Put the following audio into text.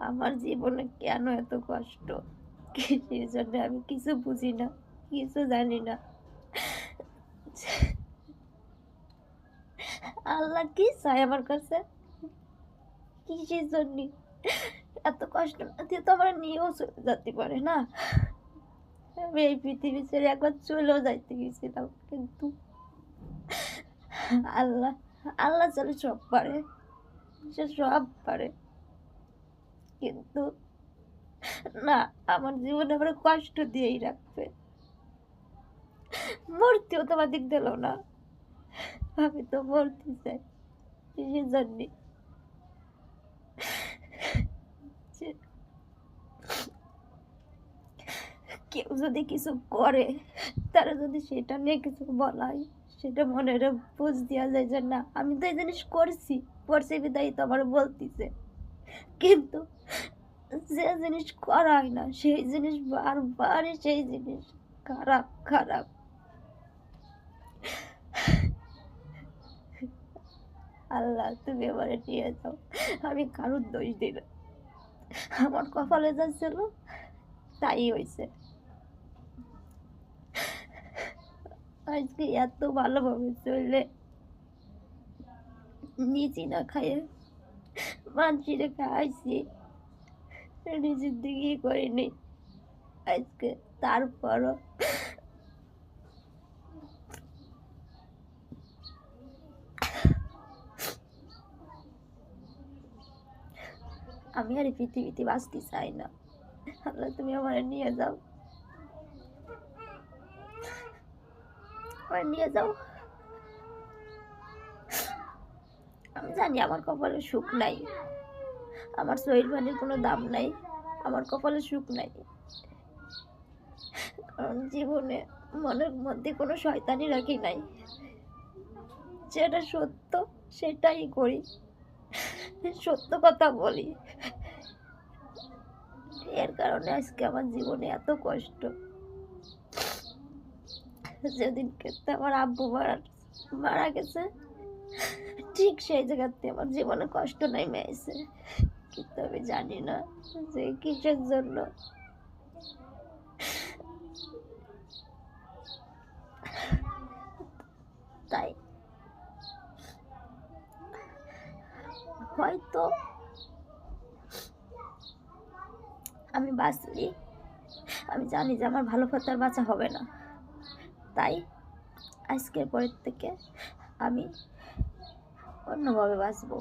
আমার জীবনে কেন এত কষ্ট? কিসের জন্য আমি কিছু বুঝি না, কিছু জানি না। আল্লাহ কি চায় আমার কাছে? কিসের জন্যে? এত কষ্ট না দিয়ে তো আমার নিয়েও চলে যেতে পারে না? আমি এই পৃথিবী ছেড়ে একবার চলেও যাইতে গেছিলাম। কিন্তু আল্লাহ, আল্লাহ চাইলে সব পারে। সে সব পারে। কিন্তু না, আমার জীবনে আমার কষ্ট দিয়েই রাখবে। মরতেও তো আমার দিক দিল না। আমি তো মরতে চাই। কিসের জন্যে? যে কেউ যদি কিছু করে, তারা যদি সেটা নিয়ে কিছু বলা হয়, সেটা মনের বুঝ দেওয়া যায় যে না, আমি তো এই জিনিস করছি বিধায় তো আমার বলতেছে। কিন্তু যে জিনিস করা হয় না, সেই জিনিস বারবারই সেই জিনিস খারাপ খারাপ। আল্লাহ তুমি আমারে নিয়ে যাও, আমি কারোর দোষ দিই না। আমার কপালে যা ছিল তাই হয়েছে। আজকে এত ভালোভাবে চললে নিজে না খাইয়ে মানুষের খাইছি, নিজের দিকেই করিনি। আজকে তারপরও আমি আর এই পৃথিবীতে বাঁচতে চাই না। আল্লাহ তুমি আমার নিয়ে যাও, আমার নিয়ে যাও। আমি জানি আমার কপালে সুখ নাই, আমার শরীর পানির কোনো দাম নাই, আমার কপালে সুখ নাই। কারণ জীবনে মনের মধ্যে কোনো শয়তানি রাখি নাই। যেটা সত্য সেটাই করি, সত্য কথা বলি। এর কারণে আজকে আমার জীবনে এত কষ্ট। যেদিন ক্ষেত্রে আমার আব্বু মারা গেছে, ঠিক সেই জায়গাতে আমার জীবনে কষ্ট নেমে আসে। কিন্তু আমি জানি না যে কিসের জন্য। তাই হয়তো আমি বাঁচলি, আমি জানি যে আমার ভালো পথে আর বাঁচা হবে না। তাই আজকের পরের থেকে আমি অন্যভাবে বাঁচবো।